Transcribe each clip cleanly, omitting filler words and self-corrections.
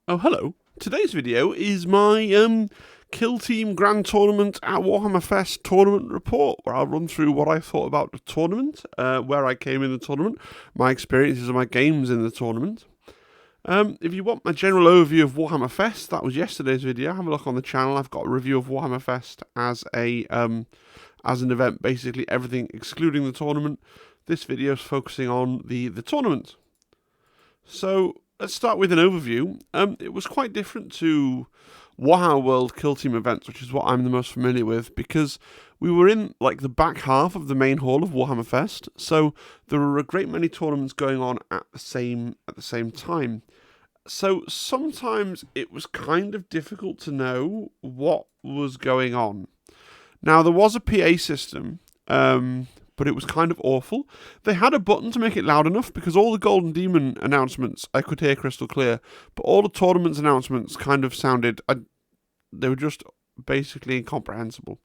Oh, hello. Today's video is my Kill Team Grand Tournament at Warhammer Fest tournament report, where I'll run through what I thought about the tournament, where I came in the tournament, my experiences and my games in the tournament. If you want my general overview of Warhammer Fest, that was yesterday's video. Have a look on the channel. I've got a review of Warhammer Fest as an event, basically everything excluding the tournament. This video is focusing on the tournament. So let's start with an overview. It was quite different to Warhammer World Kill Team events, which is what I'm the most familiar with, because we were in like the back half of the main hall of Warhammer Fest, so there were a great many tournaments going on at the same time. So sometimes it was kind of difficult to know what was going on. Now there was a PA system, but it was kind of awful. They had a button to make it loud enough, because all the Golden Demon announcements I could hear crystal clear, but all the tournament's announcements kind of sounded, they were just basically incomprehensible.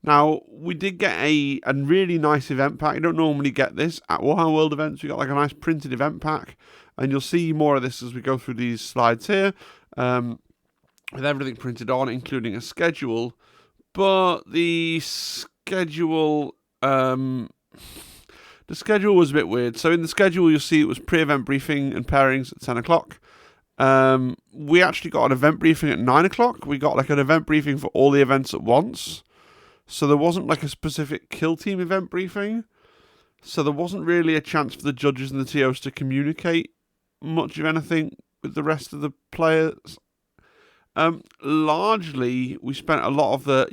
Now, we did get a really nice event pack. You don't normally get this at Warhammer World events. We got like a nice printed event pack, and you'll see more of this as we go through these slides here, with everything printed on, including a schedule. But the schedule was a bit weird. So in the schedule, you'll see it was pre-event briefing and pairings at 10 o'clock. We actually got an event briefing at 9 o'clock. We got like an event briefing for all the events at once. So there wasn't like a specific kill team event briefing. So there wasn't really a chance for the judges and the TOs to communicate much of anything with the rest of the players. Largely, we spent a lot of the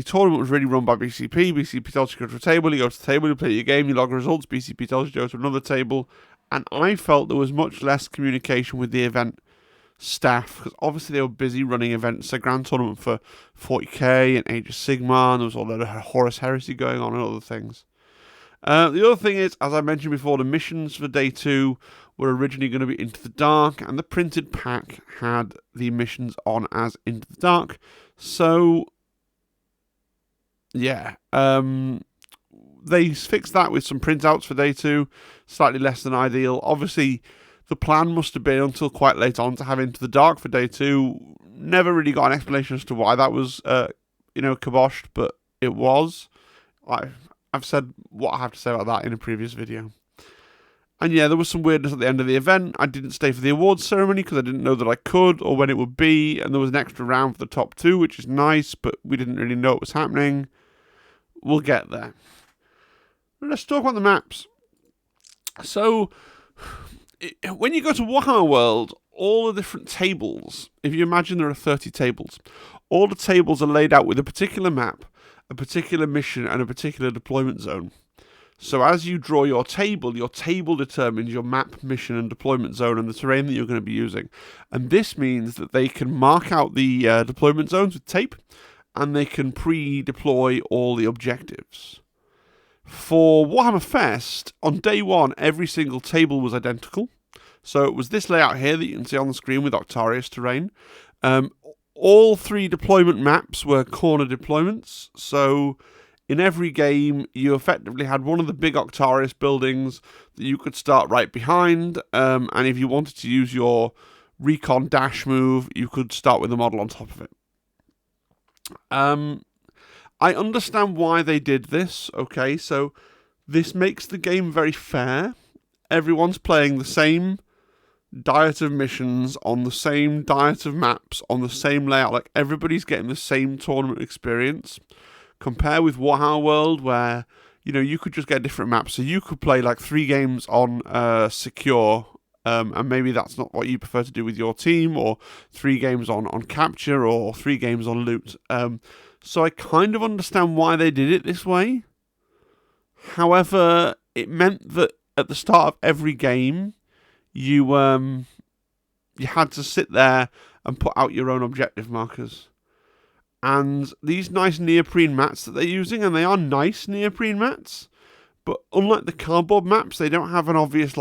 tournament was really run by BCP. BCP tells you to go to a table, you go to the table, you play your game, you log results, BCP tells you to go to another table, and I felt there was much less communication with the event staff, because obviously they were busy running events, a grand tournament for 40k and Age of Sigmar, and there was all that Horus Heresy going on and other things. The other thing is, as I mentioned before, the missions for day 2 were originally going to be Into the Dark, and the printed pack had the missions on as Into the Dark, so yeah, they fixed that with some printouts for day 2, slightly less than ideal. Obviously, the plan must have been until quite late on to have Into the Dark for day 2. Never really got an explanation as to why that was, kiboshed, but it was. I've said what I have to say about that in a previous video. And yeah, there was some weirdness at the end of the event. I didn't stay for the awards ceremony because I didn't know that I could or when it would be, and there was an extra round for the top 2, which is nice, but we didn't really know it was happening. We'll get there. Let's talk about the maps. So, when you go to Warhammer World, all the different tables, if you imagine there are 30 tables, all the tables are laid out with a particular map, a particular mission, and a particular deployment zone. So as you draw your table determines your map, mission, and deployment zone and the terrain that you're going to be using. And this means that they can mark out the deployment zones with tape, and they can pre-deploy all the objectives. For Warhammer Fest, on day 1, every single table was identical. So it was this layout here that you can see on the screen with Octarius terrain. All 3 deployment maps were corner deployments, so in every game you effectively had one of the big Octarius buildings that you could start right behind, and if you wanted to use your recon dash move, you could start with a model on top of it. I understand why they did this, okay, so this makes the game very fair. Everyone's playing the same diet of missions, on the same diet of maps, on the same layout, like everybody's getting the same tournament experience. Compare with Warhammer World, where, you could just get different maps, so you could play like 3 games on Secure, and maybe that's not what you prefer to do with your team, or 3 games on Capture, or 3 games on Loot. So I kind of understand why they did it this way. However, it meant that at the start of every game, you had to sit there and put out your own objective markers. And these nice neoprene mats that they're using, and they are nice neoprene mats, but unlike the cardboard maps, they don't have an obvious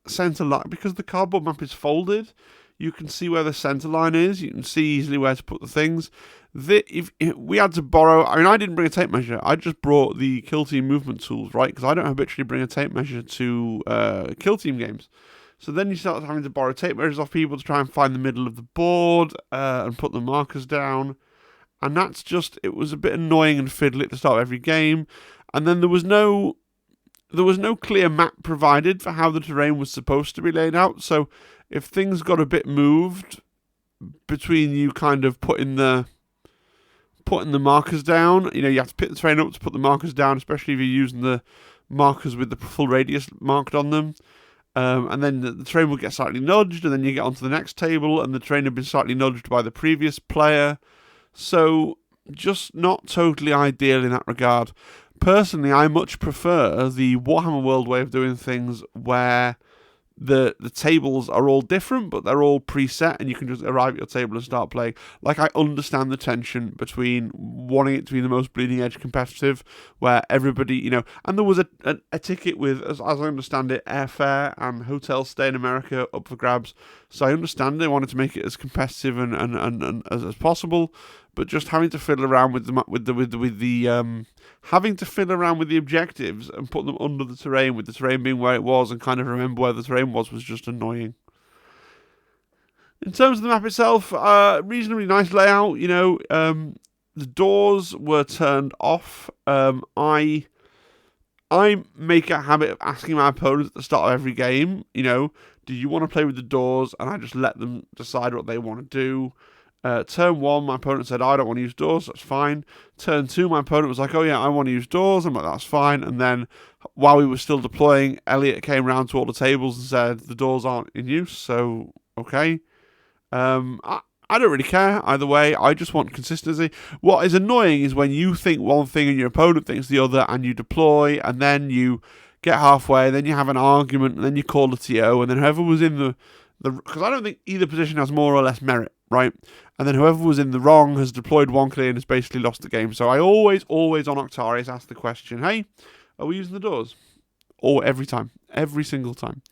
center line, because the cardboard map is folded. You can see where the center line is. You can see easily where to put the things. If we had to borrow, I didn't bring a tape measure. I just brought the Kill Team movement tools, right? Because I don't habitually bring a tape measure to Kill Team games. So then you start having to borrow tape measures off people to try and find the middle of the board and put the markers down. And that's just, it was a bit annoying and fiddly at the start of every game. And then there was no clear map provided for how the terrain was supposed to be laid out. So if things got a bit moved between you kind of putting the markers down, you have to pick the terrain up to put the markers down, especially if you're using the markers with the full radius marked on them. And then the terrain will get slightly nudged, and then you get onto the next table, and the terrain had been slightly nudged by the previous player. So just not totally ideal in that regard. Personally, I much prefer the Warhammer World way of doing things, where the tables are all different, but they're all preset, and you can just arrive at your table and start playing. Like, I understand the tension between wanting it to be the most bleeding edge competitive, where everybody, and there was a ticket with, as I understand it, airfare and hotel stay in America up for grabs. So I understand they wanted to make it as competitive and as possible, but just having to fiddle around with having to fiddle around with the objectives and put them under the terrain, with the terrain being where it was, and kind of remember where the terrain was just annoying. In terms of the map itself, reasonably nice layout. The doors were turned off. I make a habit of asking my opponents at the start of every game, do you want to play with the doors? And I just let them decide what they want to do. Turn 1, my opponent said, I don't want to use doors, that's fine. Turn 2, my opponent was like, oh yeah, I want to use doors. I'm like, that's fine. And then while we were still deploying, Elliot came round to all the tables and said, the doors aren't in use, so okay. I don't really care either way. I just want consistency. What is annoying is when you think one thing and your opponent thinks the other, and you deploy, and then you get halfway, then you have an argument, and then you call the TO, and then whoever was in the because I don't think either position has more or less merit, right? And then whoever was in the wrong has deployed one clear and has basically lost the game. So I always on Octarius ask the question, hey, are we using the doors? Or every single time.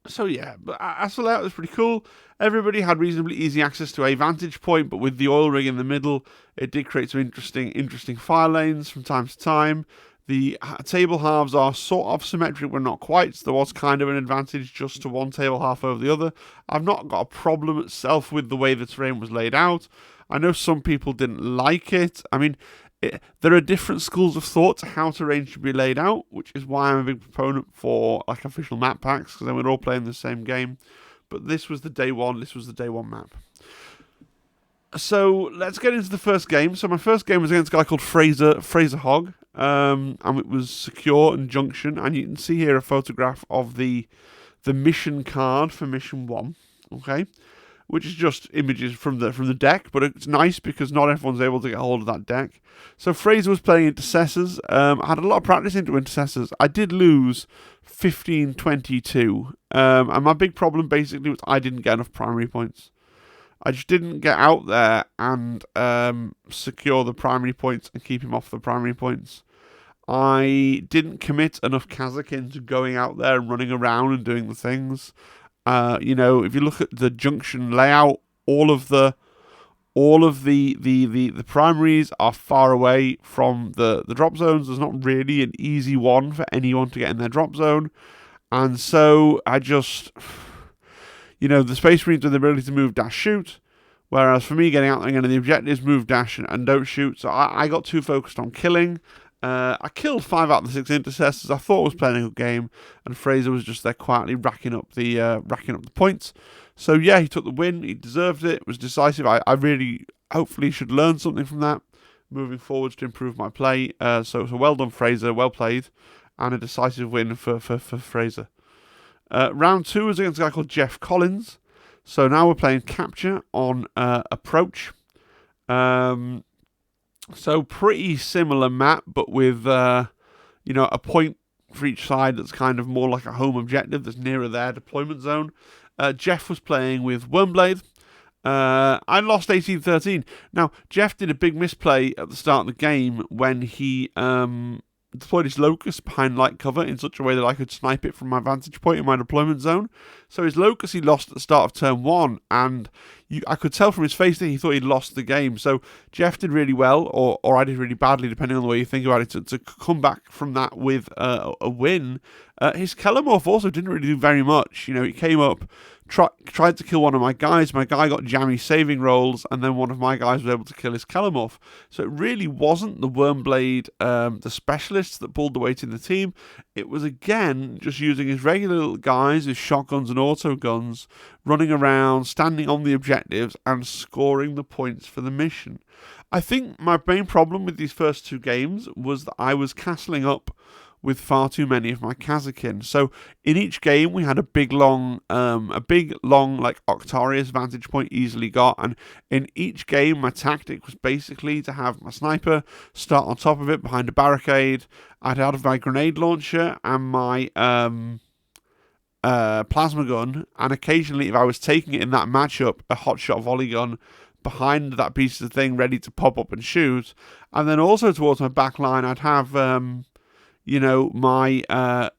So yeah, but as the layout was pretty cool. Everybody had reasonably easy access to a vantage point, but with the oil rig in the middle, it did create some interesting fire lanes from time to time. The table halves are sort of symmetric, but not quite. So there was kind of an advantage just to one table half over the other. I've not got a problem itself with the way the terrain was laid out. I know some people didn't like it. I mean, there are different schools of thought to how terrain should be laid out, which is why I'm a big proponent for like official map packs, because then we're all playing the same game. But this was the day one. This was the day one map. So let's get into the first game. So my first game was against a guy called Fraser Hogg. And it was secure and Junction, and you can see here a photograph of the mission card for mission 1, okay, which is just images from the deck, but it's nice because not everyone's able to get hold of that deck. So Fraser was playing Intercessors. I had a lot of practice into Intercessors. I did lose 15-22, and my big problem basically was I didn't get enough primary points. I just didn't get out there and secure the primary points and keep him off the primary points. I didn't commit enough Kazakh into going out there and running around and doing the things. If you look at the Junction layout, all of the primaries are far away from the drop zones. There's not really an easy one for anyone to get in their drop zone. And so I just, the Space Marines with the ability to move, dash, shoot. Whereas for me, getting out there and getting the objectives, move, dash, and don't shoot. So I got too focused on killing. I killed 5 out of the 6 Intercessors. I thought I was playing a good game, and Fraser was just there quietly racking up the points. So yeah, he took the win. He deserved it. It was decisive. I really, hopefully, should learn something from that moving forwards to improve my play. So well done, Fraser. Well played, and a decisive win for Fraser. Round 2 was against a guy called Jeff Collins. So now we're playing capture on approach. So pretty similar map, but with a point for each side that's kind of more like a home objective that's nearer their deployment zone. Jeff was playing with Wormblade. I lost 18-13. Now, Jeff did a big misplay at the start of the game when he deployed his locust behind light cover in such a way that I could snipe it from my vantage point in my deployment zone. So his locust he lost at the start of turn 1, and I could tell from his face that he thought he'd lost the game. So Jeff did really well, or I did really badly, depending on the way you think about it, to come back from that with a win. His Kellermorph also didn't really do very much. He came up, tried to kill one of my guys. My guy got jammy saving rolls, and then one of my guys was able to kill his Kellermorph. So it really wasn't the Wormblade, the specialists that pulled the weight in the team. It was, again, just using his regular little guys, his shotguns and auto guns, running around, standing on the objectives, and scoring the points for the mission. I think my main problem with these first 2 games was that I was castling up with far too many of my Kazakin. So in each game we had a big long like Octarius vantage point easily got, and in each game my tactic was basically to have my sniper start on top of it behind a barricade. I'd have my grenade launcher and my plasma gun, and occasionally if I was taking it in that matchup, a hotshot volley gun behind that piece of thing ready to pop up and shoot. And then also towards my back line I'd have my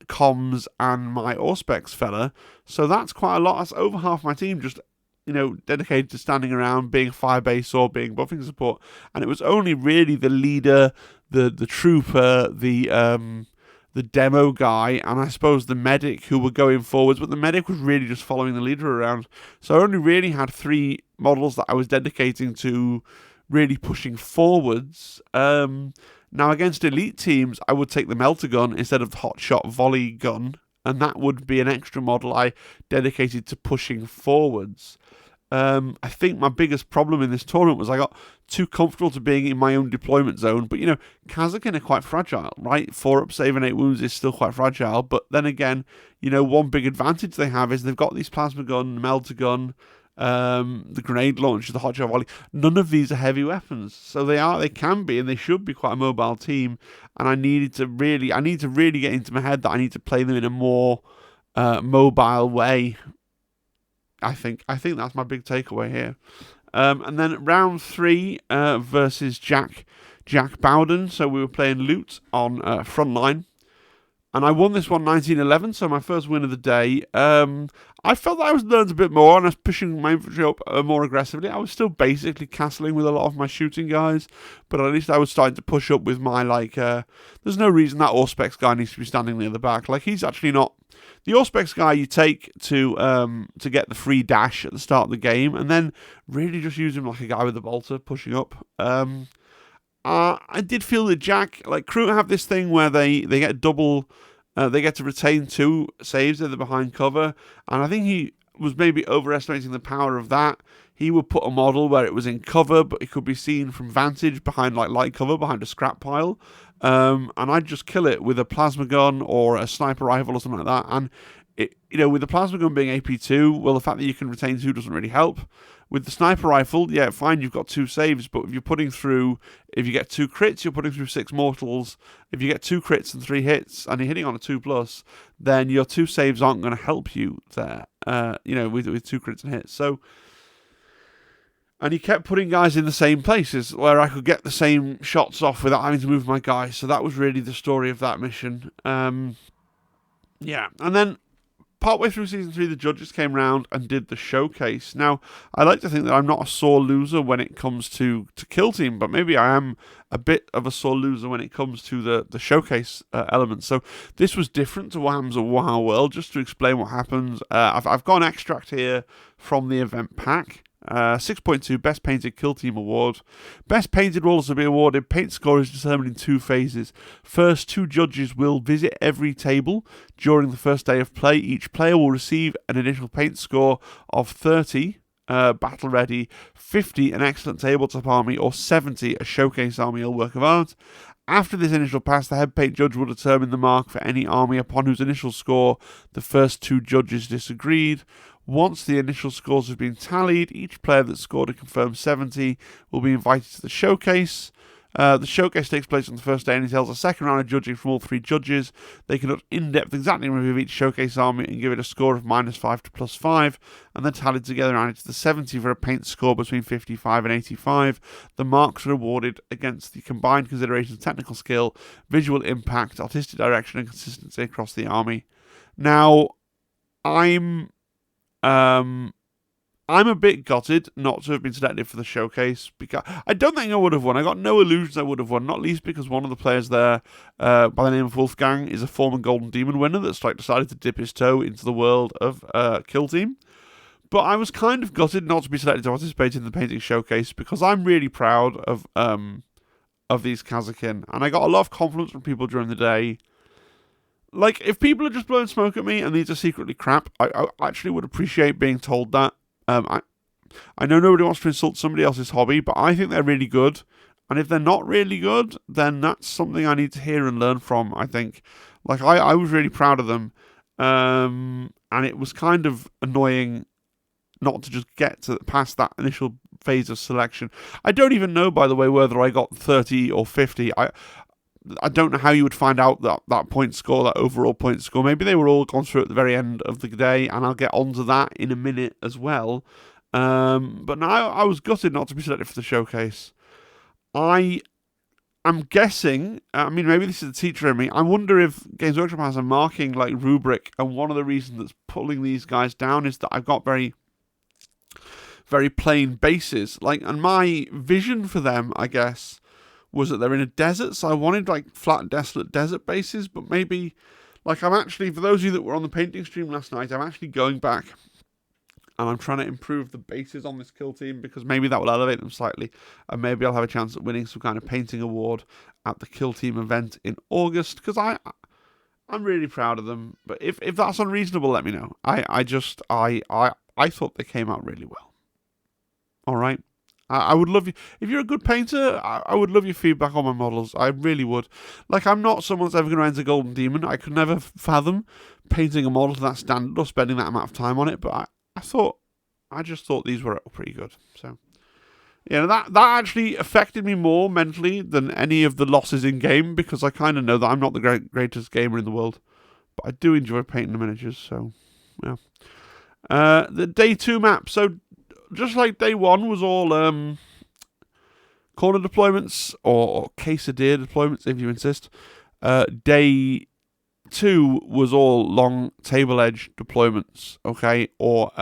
comms and my Auspex fella. So that's quite a lot. That's over half my team just, dedicated to standing around, being firebase or being buffing support. And it was only really the leader, the trooper, the demo guy, and I suppose the medic who were going forwards, but the medic was really just following the leader around. So I only really had 3 models that I was dedicating to really pushing forwards. Now, against elite teams, I would take the melter gun instead of the hotshot volley gun, and that would be an extra model I dedicated to pushing forwards. I think my biggest problem in this tournament was I got too comfortable to being in my own deployment zone. But, Kazakin are quite fragile, right? 4-up save and 8 wounds is still quite fragile. But then again, one big advantage they have is they've got these plasma gun, melter gun, the grenade launcher, the hotshot volley. None of these are heavy weapons, so they can be, and they should be quite a mobile team. And I need to really get into my head that I need to play them in a more mobile way. I think that's my big takeaway here. And then round 3 versus Jack Bowden. So we were playing loot on Frontline. And I won this one 19-11, so my first win of the day. I felt that I was learned a bit more, and I was pushing my infantry up more aggressively. I was still basically castling with a lot of my shooting guys, but at least I was starting to push up with my, there's no reason that Auspex guy needs to be standing near the back. He's actually not... The Auspex guy you take to get the free dash at the start of the game, and then really just use him like a guy with a bolter pushing up. I did feel that Jack, crew have this thing where they get double, they get to retain 2 saves if they're behind cover, and I think he was maybe overestimating the power of that. He would put a model where it was in cover, but it could be seen from vantage behind light cover, behind a scrap pile, and I'd just kill it with a plasma gun or a sniper rifle or something like that. And with the plasma gun being AP2, well, the fact that you can retain 2 doesn't really help. With the sniper rifle, yeah, fine, you've got 2 saves, but if you get 2 crits, you're putting through 6 mortals. If you get 2 crits and 3 hits, and you're hitting on a 2+, then your 2 saves aren't going to help you there, with 2 crits and hits. So, and he kept putting guys in the same places where I could get the same shots off without having to move my guys. So that was really the story of that mission. Yeah, and then partway through Season 3, the judges came round and did the showcase. Now, I like to think that I'm not a sore loser when it comes to Kill Team, but maybe I am a bit of a sore loser when it comes to the showcase element. So this was different to Warhammer's a Warhammer World. Just to explain what happens, I've got an extract here from the event pack. 6.2 Best Painted Kill Team Award. Best Painted will also be awarded. Paint score is determined in 2 phases. First, 2 judges will visit every table during the first day of play. Each player will receive an initial paint score of 30, battle ready, 50, an excellent tabletop army, or 70, a showcase army or work of art. After this initial pass, the head paint judge will determine the mark for any army upon whose initial score the first 2 judges disagreed. Once the initial scores have been tallied, each player that scored a confirmed 70 will be invited to the showcase. The showcase takes place on the first day and entails a second round of judging from all 3 judges. They conduct in-depth exacting review of each showcase army and give it a score of -5 to +5, and then tallied together and to the 70 for a paint score between 55 and 85. The marks are awarded against the combined considerations of technical skill, visual impact, artistic direction, and consistency across the army. Now, I'm a bit gutted not to have been selected for the showcase, because I don't think I would have won. I got no illusions I would have won, not least because one of the players there, by the name of Wolfgang, is a former Golden Demon winner that's decided to dip his toe into the world of Kill Team. But I was kind of gutted not to be selected to participate in the painting showcase, because I'm really proud of these Kazakin, and I got a lot of compliments from people during the day. Like, if people are just blowing smoke at me and these are secretly crap, I actually would appreciate being told that. I know nobody wants to insult somebody else's hobby, but I think they're really good. And if they're not really good, then that's something I need to hear and learn from, I think. Like, I was really proud of them. And it was kind of annoying not to just get past that initial phase of selection. I don't even know, by the way, whether I got 30 or 50. I don't know how you would find out that point score, that overall point score. Maybe they were all gone through at the very end of the day, and I'll get onto that in a minute as well. But now I was gutted not to be selected for the showcase. I'm guessing, maybe this is the teacher in me, I wonder if Games Workshop has a marking like rubric, and one of the reasons that's pulling these guys down is that I've got very, very plain bases. And my vision for them, I guess, was that they're in a desert, so I wanted flat, desolate desert bases, but maybe, I'm actually, for those of you that were on the painting stream last night, I'm actually going back and I'm trying to improve the bases on this Kill Team, because maybe that will elevate them slightly, and maybe I'll have a chance at winning some kind of painting award at the Kill Team event in August, because I'm really proud of them. But if that's unreasonable, let me know. I thought they came out really well. Alright. I would love you, if you're a good painter, I would love your feedback on my models. I really would. I'm not someone that's ever going to enter Golden Demon. I could never fathom painting a model to that standard or spending that amount of time on it, but I just thought these were pretty good. So, that actually affected me more mentally than any of the losses in game, because I kind of know that I'm not the greatest gamer in the world, but I do enjoy painting the miniatures, so, yeah. The day 2 map, so just like day 1 was all corner deployments, or quesadilla deployments, if you insist, day 2 was all long table edge deployments, okay, or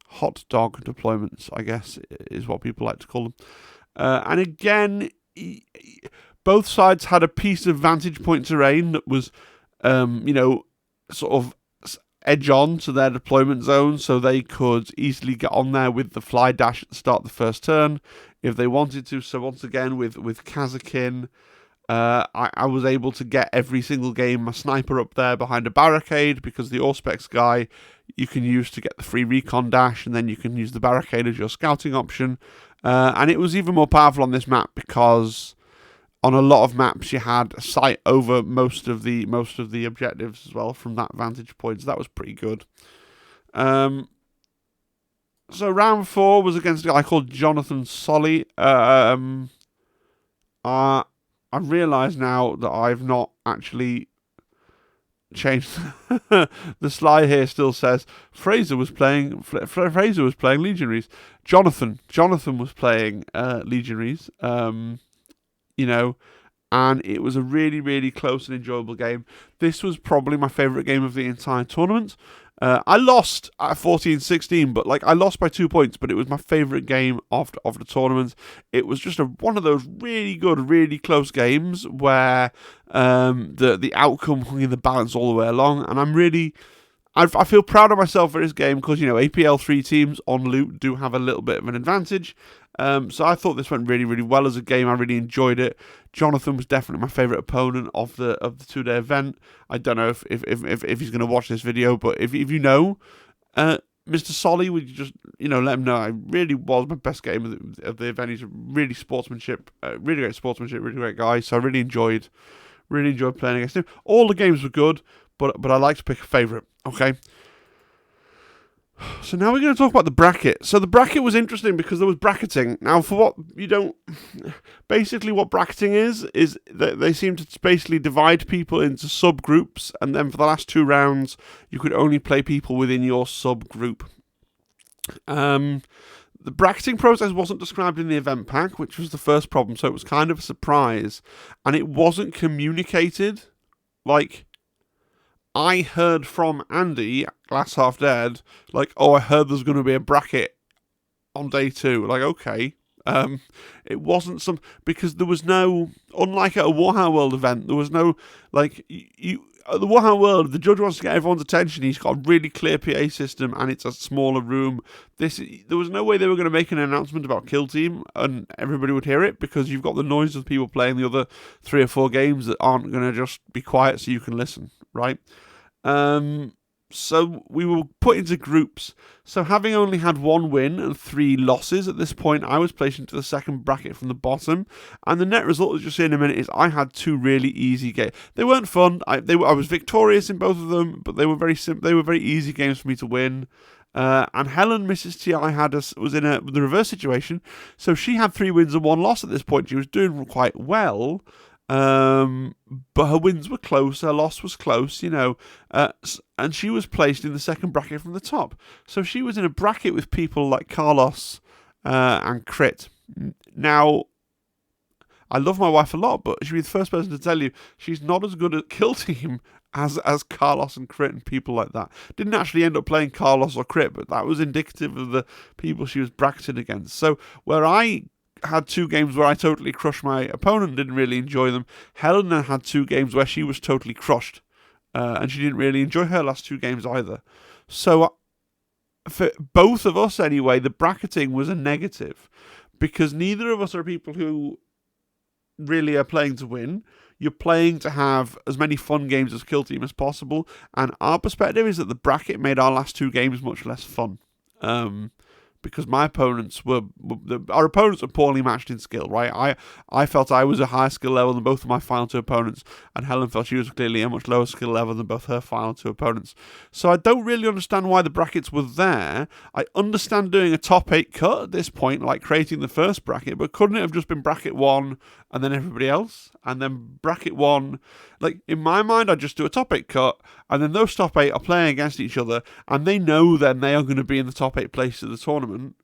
hot dog deployments, I guess, is what people like to call them. And again, both sides had a piece of vantage point terrain that was, sort of edge on to their deployment zone, so they could easily get on there with the fly dash at the start of the first turn if they wanted to. So once again, with Kazakin, I was able to get every single game my sniper up there behind a barricade, because the Auspex guy you can use to get the free recon dash, and then you can use the barricade as your scouting option. And it was even more powerful on this map, because on a lot of maps you had a sight over most of the objectives as well from that vantage point, so that was pretty good. So round 4 was against a guy called Jonathan Solly. I realise now that I've not actually changed. The slide here still says Fraser was playing Legionaries. Jonathan was playing Legionaries. And it was a really, really close and enjoyable game. This was probably my favourite game of the entire tournament. I lost at 14-16, but I lost by 2 points, but it was my favourite game of the tournament. It was just one of those really good, really close games where the outcome hung in the balance all the way along, and I feel proud of myself for this game, because APL 3 teams on loot do have a little bit of an advantage. So I thought this went really, really well as a game. I really enjoyed it. Jonathan was definitely my favourite opponent of the 2-day event. I don't know if he's going to watch this video, but if you know, Mr. Solly, would you just let him know? It really was my best game of the event. He's really really great sportsmanship, really great guy. So I really enjoyed playing against him. All the games were good, but I like to pick a favourite. Okay. So now we're going to talk about the bracket. So the bracket was interesting because there was bracketing. Now, for what you don't... Basically, what bracketing is that they seem to basically divide people into subgroups, and then for the last 2 rounds, you could only play people within your subgroup. The bracketing process wasn't described in the event pack, which was the first problem, so it was kind of a surprise, and it wasn't communicated. Like, I heard from Andy, Glass Half Dead, like, oh, I heard there's going to be a bracket on day 2. Like, okay. It wasn't because there was no, unlike at a Warhammer World event, there was no, like, at the Warhammer World, the judge wants to get everyone's attention. He's got a really clear PA system, and it's a smaller room. There was no way they were going to make an announcement about Kill Team, and everybody would hear it, because you've got the noise of people playing the other 3 or 4 games that aren't going to just be quiet so you can listen, right? So we were put into groups. So having only had 1 win and 3 losses at this point, I was placed into the second bracket from the bottom. And the net result, as you'll see in a minute, is I had 2 really easy games. They weren't fun. I was victorious in both of them, but they were very They were very easy games for me to win. And Helen, Mrs. T.I. was in the reverse situation. So she had 3 wins and 1 loss at this point. She was doing quite well. But her wins were close, her loss was close, and she was placed in the second bracket from the top. So she was in a bracket with people like Carlos and Crit. Now, I love my wife a lot, but she'll be the first person to tell you she's not as good at Kill Team as Carlos and Crit and people like that. Didn't actually end up playing Carlos or Crit, but that was indicative of the people she was bracketed against. So where I had 2 games where I totally crushed my opponent, didn't really enjoy them, Helena had 2 games where she was totally crushed, and she didn't really enjoy her last 2 games either. So for both of us anyway, the bracketing was a negative, because neither of us are people who really are playing to win. You're playing to have as many fun games as Kill Team as possible, and our perspective is that the bracket made our last 2 games much less fun. Because my opponents our opponents are poorly matched in skill, right? I felt I was a higher skill level than both of my final 2 opponents, and Helen felt she was clearly a much lower skill level than both her final 2 opponents. So I don't really understand why the brackets were there. I understand doing a top 8 cut at this point, like creating the first bracket, but couldn't it have just been bracket 1 and then everybody else? And then bracket 1, like, in my mind, I'd just do a top 8 cut, and then those top 8 are playing against each other, and they know then they are going to be in the top 8 places of the tournament,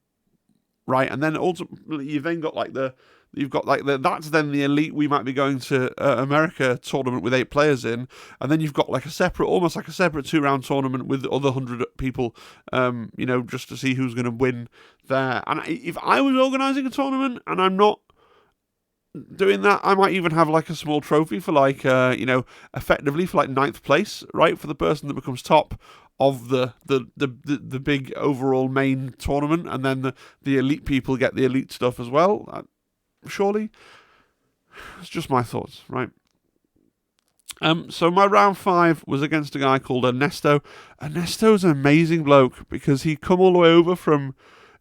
right? And then ultimately, you've then got that's then the elite. We might be going to America tournament with 8 players in, and then you've got like almost like a separate 2-round tournament with the other 100 people, just to see who's going to win there. And if I was organising a tournament and I'm not doing that, I might even have like a small trophy for effectively for like 9th place, right, for the person that becomes top of the big overall main tournament, and then the elite people get the elite stuff as well. Surely, it's just my thoughts, right? So my round 5 was against a guy called Ernesto. Ernesto's an amazing bloke, because he'd come all the way over from,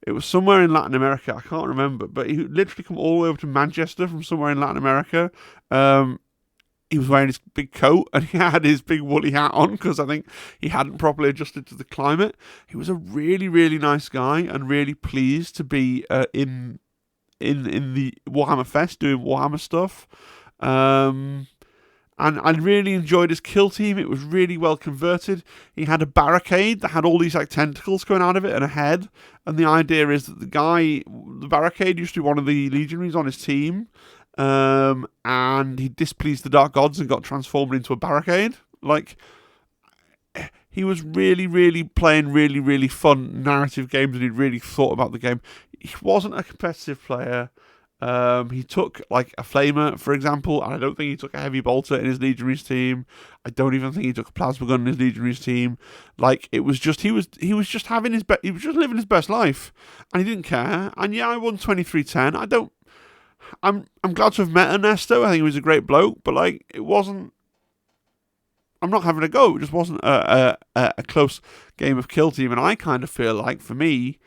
it was somewhere in Latin America, I can't remember, but he literally come all the way over to Manchester from somewhere in Latin America. He was wearing his big coat, and he had his big woolly hat on, because I think he hadn't properly adjusted to the climate. He was a really, really nice guy, and really pleased to be in the Warhammer Fest doing Warhammer stuff. And I really enjoyed his Kill Team. It was really well converted. He had a barricade that had all these like tentacles coming out of it and a head. And the idea is that the barricade used to be one of the legionaries on his team. And he displeased the Dark Gods and got transformed into a barricade. Like, he was really, really playing really, really fun narrative games, and he'd really thought about the game. He wasn't a competitive player. He took like a flamer, for example, and I don't think he took a heavy bolter in his legionaries team. I don't even think he took a plasma gun in his legionaries team. Like, it was just he was just having he was just living his best life, and he didn't care. And yeah, I won 23-10. I'm glad to have met Ernesto. I think he was a great bloke, but like, it wasn't. I'm not having a go. It just wasn't a close game of Kill Team, and I kind of feel like, for me,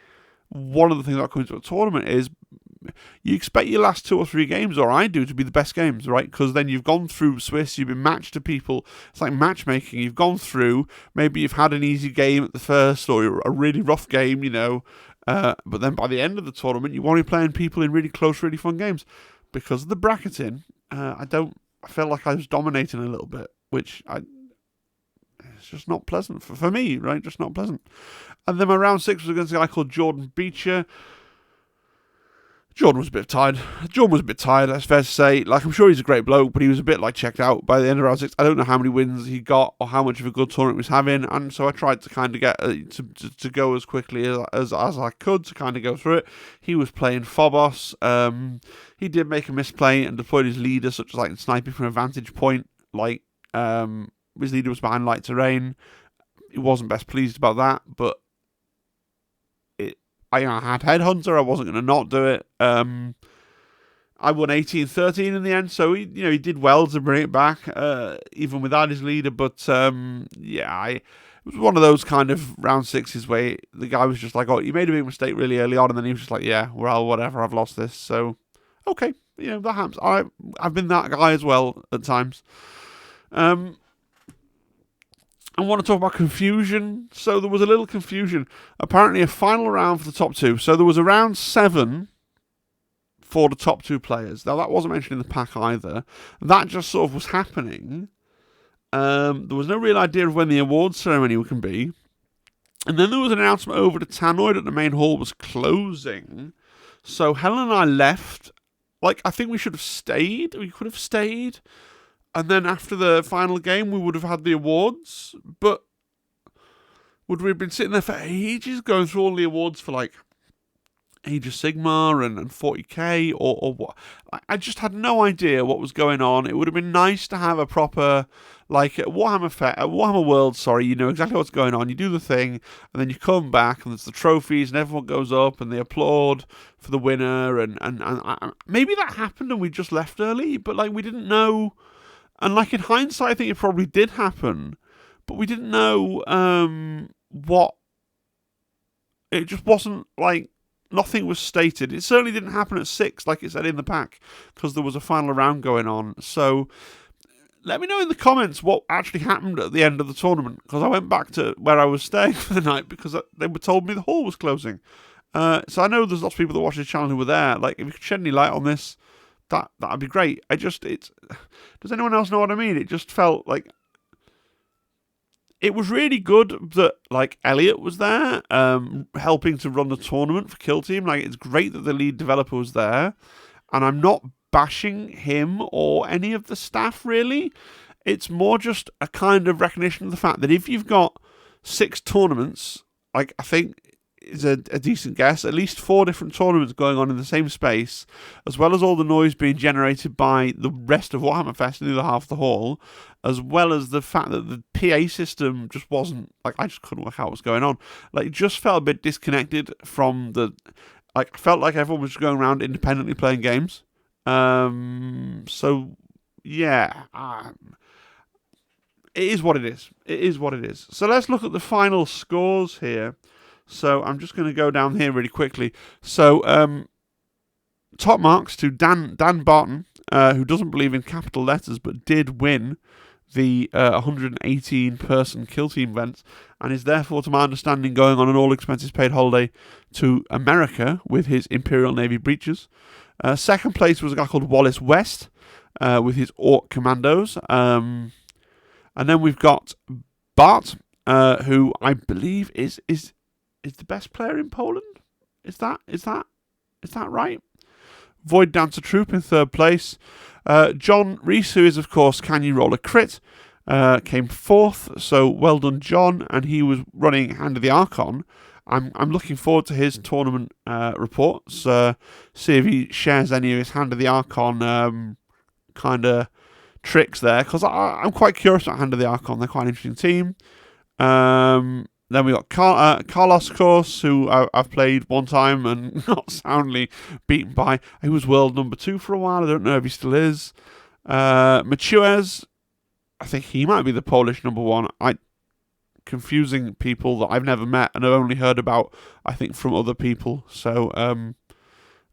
one of the things that comes to a tournament is you expect your last 2 or 3 games, or I do, to be the best games, right? Because then you've gone through Swiss, you've been matched to people. It's like matchmaking. You've gone through, maybe you've had an easy game at the first, or a really rough game, but then by the end of the tournament, you want to be playing people in really close, really fun games. Because of the bracketing, I felt like I was dominating a little bit, which it's just not pleasant for me, right? Just not pleasant. And then my round 6 was against a guy called Jordan Beecher. Jordan was a bit tired. That's fair to say. Like, I'm sure he's a great bloke, but he was a bit, checked out by the end of round 6. I don't know how many wins he got or how much of a good tournament he was having, and so I tried to kind of get to go as quickly as I could to kind of go through it. He was playing Phobos. He did make a misplay and deployed his leader, such as, sniping from a vantage point. His leader was behind light terrain. He wasn't best pleased about that, but I had Headhunter. I wasn't going to not do it. I won 18-13 in the end, so he did well to bring it back, even without his leader. But it was one of those kind of round 6s where the guy was just like, "Oh, you made a big mistake really early on," and then he was just like, "Yeah, well, whatever. I've lost this." So okay, that happens. I've been that guy as well at times. I want to talk about confusion. So there was a little confusion. Apparently a final round for the top 2. So there was a round 7 for the top 2 players. Now that wasn't mentioned in the pack either. That just sort of was happening. There was no real idea of when the awards ceremony can be. And then there was an announcement over to Tannoy that the main hall was closing. So Helen and I left. I think we should have stayed. We could have stayed. And then after the final game, we would have had the awards. But would we have been sitting there for ages going through all the awards for Age of Sigmar and 40k or what? I just had no idea what was going on. It would have been nice to have a proper, Warhammer World, you know exactly what's going on. You do the thing, and then you come back, and there's the trophies, and everyone goes up, and they applaud for the winner. And maybe that happened, and we just left early, but we didn't know. And in hindsight, I think it probably did happen, but we didn't know what. It just wasn't nothing was stated. It certainly didn't happen at 6, like it said in the pack, because there was a final round going on. So let me know in the comments what actually happened at the end of the tournament, because I went back to where I was staying for the night because they were told me the hall was closing. So I know there's lots of people that watch this channel who were there. If you could shed any light on this, that'd be great. Does anyone else know what I mean? It just felt like it was really good that Elliot was there, helping to run the tournament for Kill Team. It's great that the lead developer was there, and I'm not bashing him or any of the staff really. It's more just a kind of recognition of the fact that if you've got 6 tournaments, I think is a decent guess, at least 4 different tournaments going on in the same space, as well as all the noise being generated by the rest of Warhammer Fest in the other half of the hall, as well as the fact that the PA system just wasn't, I just couldn't work out what was going on. It just felt a bit disconnected from the, I felt like everyone was just going around independently playing games. So, yeah, it is what it is. It is what it is. So let's look at the final scores here. So I'm just going to go down here really quickly. So top marks to Dan Barton, who doesn't believe in capital letters but did win the 118-person Kill Team event, and is therefore, to my understanding, going on an all-expenses-paid holiday to America with his Imperial Navy breaches. Second place was a guy called Wallace West with his Orc Commandos. And then we've got Bart, who I believe is the best player in Poland. Is that right? Void Dancer Troop in third place. John Reese, who is of course Can You Roll a Crit, came fourth. So well done, John. And he was running Hand of the Archon. I'm looking forward to his tournament reports. See if he shares any of his Hand of the Archon kind of tricks there, because I'm quite curious about Hand of the Archon. They're quite an interesting team. Then we got Carlos, of course, who I've played one time and not soundly beaten by. He was world number 2 for a while. I don't know if he still is. Machuez, I think he might be the Polish number 1. Confusing people that I've never met and have only heard about, I think, from other people. So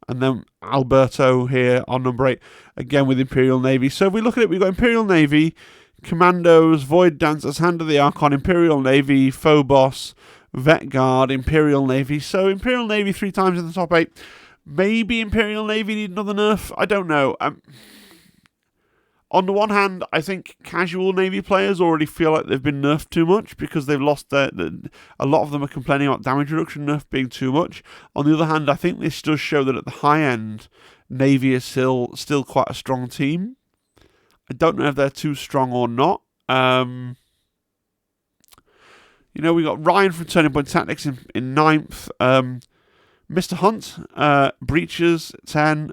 And then Alberto here on number 8, again with Imperial Navy. So if we look at it, we've got Imperial Navy, Commandos, Void Dancers, Hand of the Archon, Imperial Navy, Phobos, Vet Guard, Imperial Navy. So Imperial Navy 3 times in the top 8. Maybe Imperial Navy need another nerf. I don't know. On the one hand, I think casual Navy players already feel like they've been nerfed too much because they've lost a lot of them are complaining about damage reduction nerf being too much. On the other hand, I think this does show that at the high end, Navy is still quite a strong team. I don't know if they're too strong or not. We got Ryan from Turning Point Tactics in 9th. Mr. Hunt, Breaches, 10.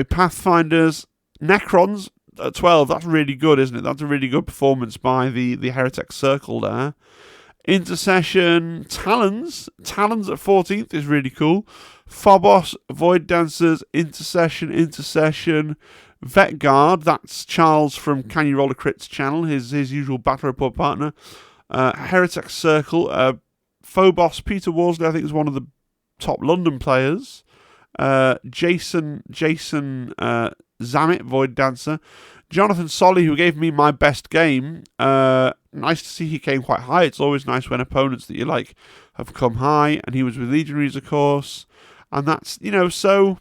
Pathfinders, Necrons at 12. That's really good, isn't it? That's a really good performance by the Heretic Circle there. Intercession, Talons at 14th is really cool. Phobos, Void Dancers, Intercession, Vet Guard. That's Charles from Can You Roll a Crits channel, his usual Battle Report partner. Heretic Circle, Phobos, Peter Worsley, I think, is one of the top London players. Jason Zamet, Void Dancer. Jonathan Solly, who gave me my best game. Nice to see he came quite high. It's always nice when opponents that you like have come high. And he was with Legionaries, of course. And that's, so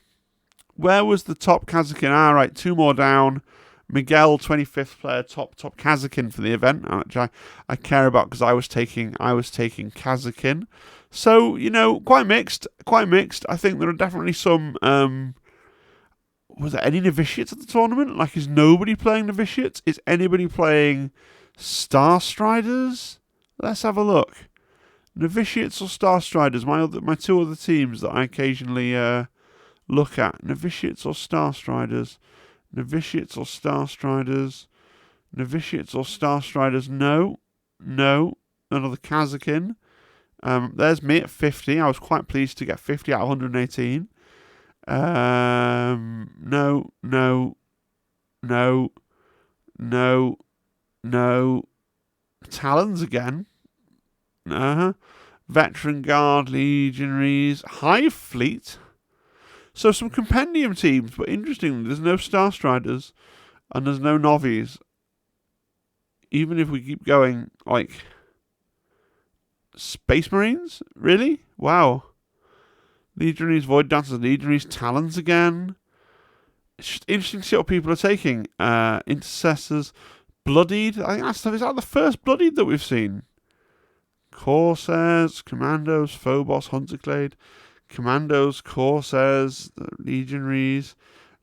where was the top Kazakin? Right, 2 more down. Miguel, 25th player, top Kazakin for the event, which I care about because I was taking Kazakin. So, quite mixed. I think there are definitely some... was there any novitiates at the tournament? Like, is nobody playing novitiates? Is anybody playing Star Striders? Let's have a look. Novitiates or Star Striders? My 2 other teams that I occasionally look at. Novitiates or Star Striders? Novitiates or Star Striders? Novitiates or Star Striders? No. Another Kazakin. There's me at 50. I was quite pleased to get 50 out of 118. No. Talons again. Veteran Guard, Legionaries, Hive Fleet. So some compendium teams, but interestingly, there's no Star Striders and there's no Novies. Even if we keep going, like, Space Marines? Really? Wow. Legionaries, Void Dancers, Legionaries, Talons again. It's just interesting to see what people are taking. Intercessors, Bloodied. I think is that the first Bloodied that we've seen? Corsairs, Commandos, Phobos, Hunterclade, Commandos, Corsairs, Legionaries,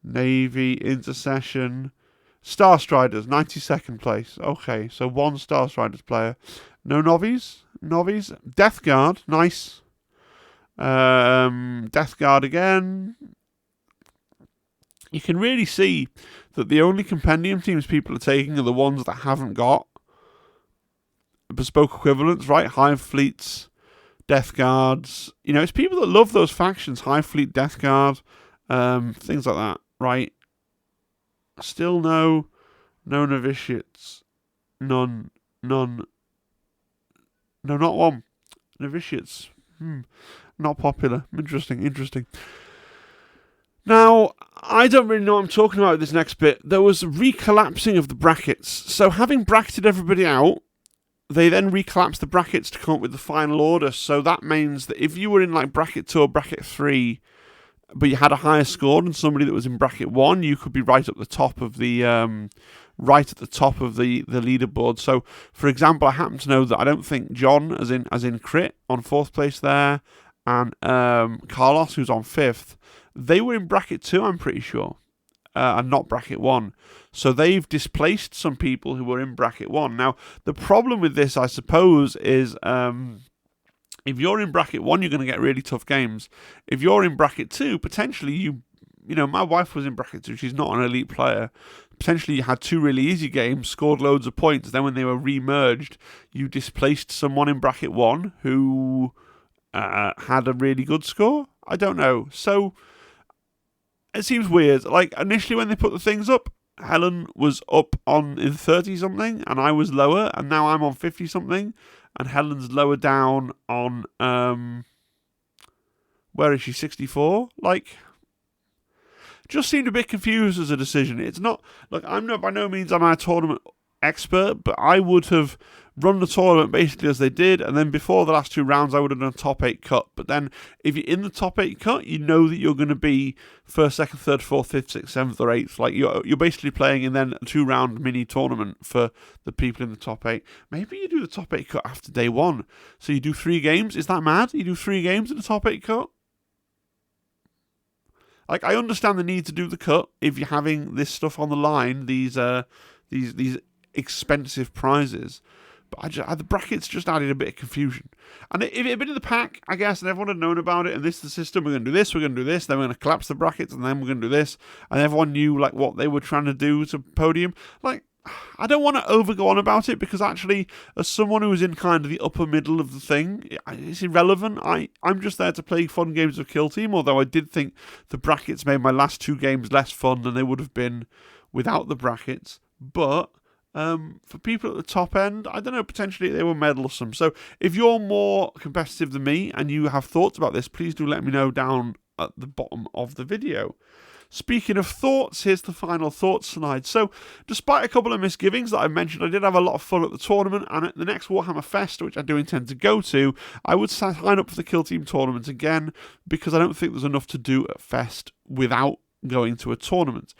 Navy, Intercession, Star Striders, 92nd place. Okay, so 1 Star Striders player. No Novies? Death Guard, nice. Death Guard again. You can really see that the only compendium teams people are taking are the ones that haven't got bespoke equivalents, right? Hive Fleets, Death Guards. It's people that love those factions. Hive Fleet, Death Guard, things like that, right? Still no novitiates. None. No, not one. Novitiates. Not popular. Interesting. Now, I don't really know what I'm talking about with this next bit. There was a recollapsing of the brackets. So having bracketed everybody out, they then recollapsed the brackets to come up with the final order. So that means that if you were in like bracket 2 or bracket 3, but you had a higher score than somebody that was in bracket 1, you could be right at the top of the leaderboard. So, for example, I happen to know that I don't think John, as in Crit, on 4th place there, and Carlos, who's on 5th, they were in bracket 2, I'm pretty sure, and not bracket 1. So they've displaced some people who were in bracket 1. Now, the problem with this, I suppose, is if you're in bracket 1, you're going to get really tough games. If you're in bracket 2, potentially my wife was in bracket 2. She's not an elite player. Potentially you had 2 really easy games, scored loads of points. Then when they were re-merged, you displaced someone in bracket 1 who had a really good score. I don't know. So it seems weird. Like, initially when they put the things up, Helen was up in 30-something, and I was lower, and now I'm on 50-something, and Helen's lower down on Where is she, 64? Like, just seemed a bit confused as a decision. It's not, look, I'm not, by no means am I a tournament expert, but I would have run the tournament basically as they did, and then before the last 2 rounds I would have done a top 8 cut. But then if you're in the top 8 cut, you know that you're going to be 1st, 2nd, 3rd, 4th, 5th, 6th, 7th or 8th. Like you're basically playing in then a 2-round mini tournament for the people in the top 8. Maybe you do the top 8 cut after day 1. So you do 3 games. Is that mad? You do 3 games in the top 8 cut? Like, I understand the need to do the cut if you're having this stuff on the line, these expensive prizes. But the brackets just added a bit of confusion. And if it had been in the pack, I guess, and everyone had known about it, and this is the system, we're going to do this, we're going to do this, then we're going to collapse the brackets, and then we're going to do this, and everyone knew, like, what they were trying to do to podium. Like, I don't want to overgo on about it, because actually, as someone who was in kind of the upper middle of the thing, it's irrelevant. I'm just there to play fun games of Kill Team, although I did think the brackets made my last 2 games less fun than they would have been without the brackets. But for people at the top end, I don't know, potentially they were meddlesome. So if you're more competitive than me and you have thoughts about this, please do let me know down at the bottom of the video. Speaking of thoughts, here's the final thoughts slide. So, despite a couple of misgivings that I mentioned, I did have a lot of fun at the tournament, and at the next Warhammer Fest, which I do intend to go to, I would sign up for the Kill Team tournament again, because I don't think there's enough to do at Fest without going to a tournament.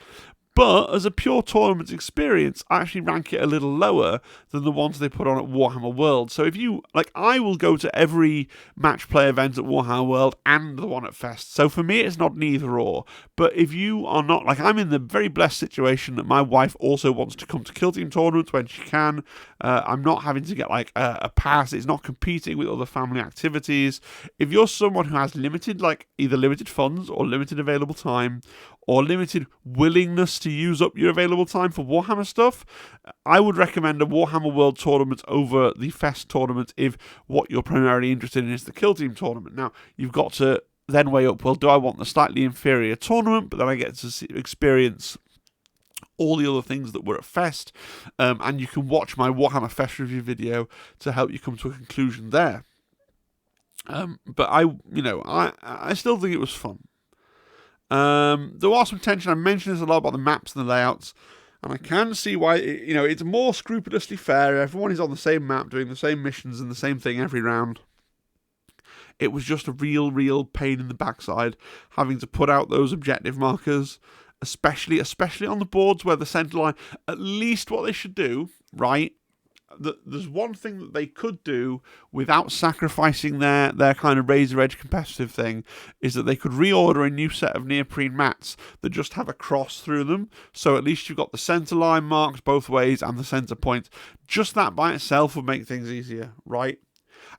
But as a pure tournament experience, I actually rank it a little lower than the ones they put on at Warhammer World. So if you, like, I will go to every match play event at Warhammer World and the one at Fest. So for me, it's not an either or. But if you are not, like, I'm in the very blessed situation that my wife also wants to come to Kill Team tournaments when she can. I'm not having to get, like, a pass. It's not competing with other family activities. If you're someone who has limited, like, either limited funds or limited available time, or limited willingness to use up your available time for Warhammer stuff, I would recommend a Warhammer World tournament over the Fest tournament if what you're primarily interested in is the Kill Team tournament. Now, you've got to then weigh up, well, do I want the slightly inferior tournament, but then I get to experience all the other things that were at Fest, and you can watch my Warhammer Fest review video to help you come to a conclusion there. But I still think it was fun. There was some tension. I mentioned this a lot about the maps and the layouts, and I can see why. It's more scrupulously fair. Everyone is on the same map, doing the same missions and the same thing every round. It was just a real pain in the backside having to put out those objective markers, especially on the boards where the centre line. At least what they should do, right? There's one thing that they could do without sacrificing their kind of razor edge competitive thing, is that they could reorder a new set of neoprene mats that just have a cross through them, so at least you've got the centre line marked both ways and the centre point. Just that by itself would make things easier, right?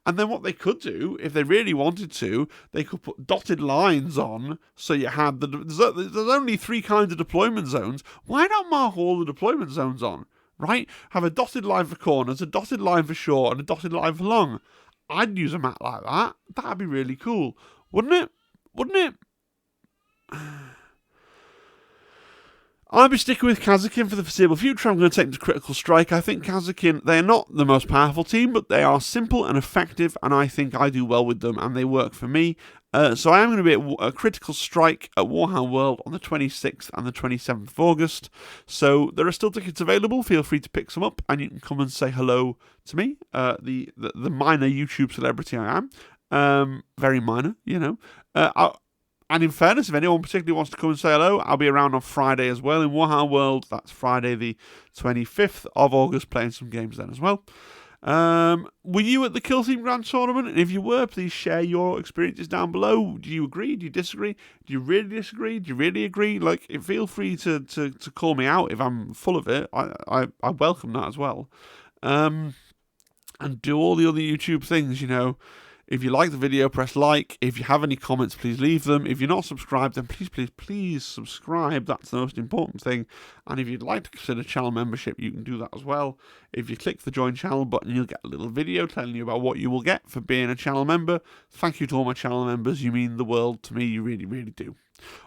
And then what they could do, if they really wanted to, they could put dotted lines on, so you had there's only 3 kinds of deployment zones. Why not mark all the deployment zones on? Right? Have a dotted line for corners, a dotted line for short, and a dotted line for long. I'd use a map like that. That'd be really cool. Wouldn't it? Wouldn't it? I'll be sticking with Kazakin for the foreseeable future. I'm going to take them to Critical Strike. I think Kazakin, they're not the most powerful team, but they are simple and effective, and I think I do well with them, and they work for me. So I am going to be at a Critical Strike at Warhammer World on the 26th and the 27th of August. So there are still tickets available. Feel free to pick some up, and you can come and say hello to me, the minor YouTube celebrity I am. Very minor, And in fairness, if anyone particularly wants to come and say hello, I'll be around on Friday as well in Warhammer World. That's Friday the 25th of August, playing some games then as well. Were you at the Kill Team Grand Tournament? And if you were, please share your experiences down below. Do you agree? Do you disagree? Do you really disagree? Do you really agree? Like, feel free to call me out if I'm full of it. I welcome that as well. And do all the other YouTube things, If you like the video, press like. If you have any comments, please leave them. If you're not subscribed, then please subscribe. That's the most important thing. And if you'd like to consider channel membership, you can do that as well. If you click the join channel button, you'll get a little video telling you about what you will get for being a channel member. Thank you to all my channel members. You mean the world to me. You really, really do.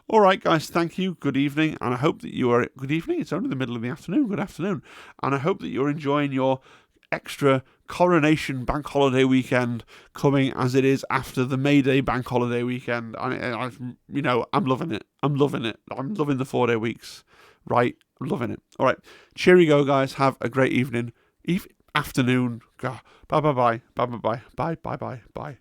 All right, guys, thank you. Good evening. And I hope that you are... Good evening? It's only the middle of the afternoon. Good afternoon. And I hope that you're enjoying your extra Coronation Bank Holiday weekend coming as it is after the May Day Bank Holiday weekend. I'm loving it. I'm loving it. I'm loving the 4-day weeks. Right, I'm loving it. All right, cheery go, guys. Have a great evening, afternoon. Bye bye bye bye bye bye bye bye bye bye.